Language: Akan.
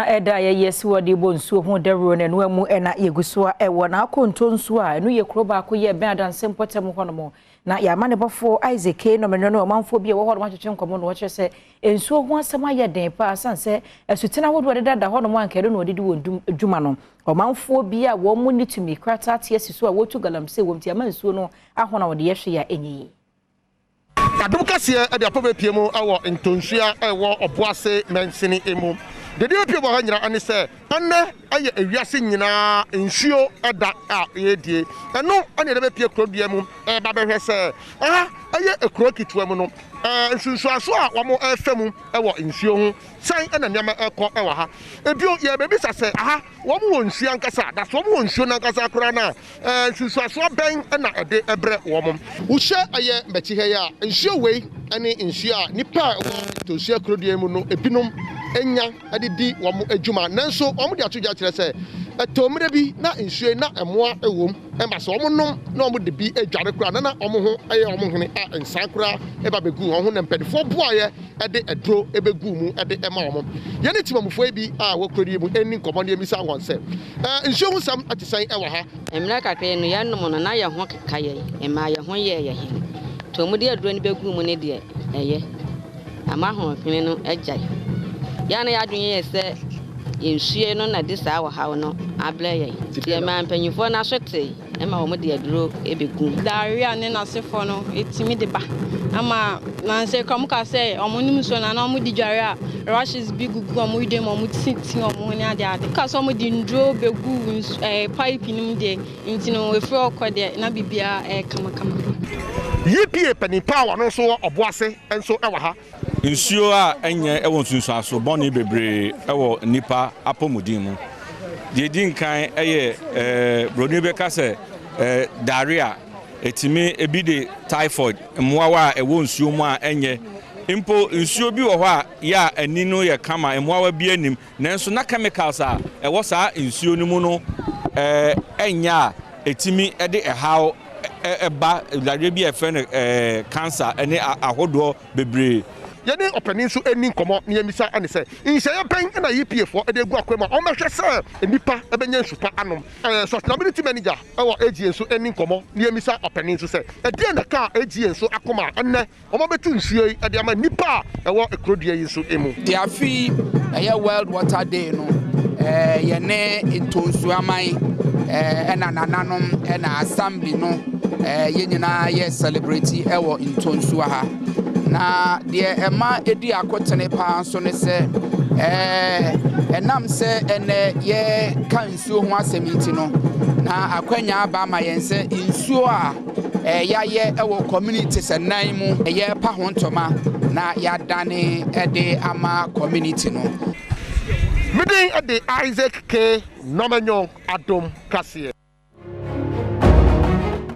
Eda yes wodi bonsu ho dero na no mu na yeguso ewo na Ntonsua no ye kroba ko ye ben adanse mpotem ho no mo na ya mane bofo Isaac no menno no manfo bi e wo ho no matwetwe nkomo no wo kye se ensuo ho asema ye den pa sanse esutina wodo de dada ho no mo ankere no odidi wondum adwuma no o manfo bi a wo mu nitumi krata tie siso a wotu galamse wo mtia mansuo no ahona wo de ye hwe ya enyi Adom Kasee e de apobe piemu awo Ntonsua ewo oboase mensini emu de de piemu ha nyina ane se anna aye ewiase nyina nsuo eda a yedie eno ane de be pie krodua mu e ba behwe se aye ekro kitwa mu no nsunsuaso a wo mo efemu ewo nsuo hu san ena nyama ekọ ewa ha ebio ye bebi sase wo mo nsuo ankasa da so mo nsuo nankasa kra na nsunsuaso ben ena ede ebre wo mo wo hye aye mbachi he ya nsuo wei ane nsuo a nipa wo Ntonsua krodua mu no ebinom enya adidi wo mo adwuma nanso wo mo de atogya kire se etomre bi na nsuo na emoa ewom emba so wo mo nom na wo mo de bi adware kra na wo mo ho aye wo mo hene a nsan kra eba begu wo ho na mpedifo boaye ede edro ebegu mu ede ema wo mo ye ne timamufo bi a wo krodi mu eni nkomo ne emisa won se nsuo hu sam atisan ewa ha emra kakra no ya nom no na ya ho kekaye ema ya ho ye he to mu de adro ni begu mu ne de eye ama ho pene no agya ya na ya adwenye ye se yensuo no na de saa wa ha no abla ye tie ma mpanyifo na hwete ema wo mo de aduro ebegu daria ne na sefo no etimi de ba ama na nse kam ka se omonim so na omo di dware a rushes big gugu omo de mo titi omo ne ade ade ka so omo di ndro begu pipe nim de ntino we fro okode na bibia kama yipie panipa wa no so oboase enso ewa ha nsuo a enye ewo nsunsuaso boni bebre ewo nipa apomudin mu de din kan eye Premtobre Kasee diarrhea etimi ebide typhoid mmoawa ewo nsuo mu a enye impo nsuo bi wo ho a ya ani no ye kama mmoawa bi anim nanso na chemicals a ewo saa nsuo no mu no enya etimi ede ehaw eba diarrhea bi efe cancer ene ahodo bebre yene opani so eni nkomo ne yemisa ane se nhye pen na yipiefo ede gu akwema o mehwe se enipa ebenya nsupa anom sustainability manager ewo AGN so eni nkomo ne yemisa opani so se ede na ka AGN so akoma enne o mabetu nsuo ede ama nipa ewo ekrodua yi so emu de afi eye World Water Day no yene Ntonsua mai ena nananom ena assembly no yenyina ye celebrate ewo Ntonsua ha na de ema edi akotene pa so ne se enam se ene ye kan nsuo ho asemiti no na akwanya aba ma yense nsuo a ya ye ewo community se nan mu ye pa ho ntoma na ya dane ede ama community no midin ede Isaac K nomenyo Adom Kasee.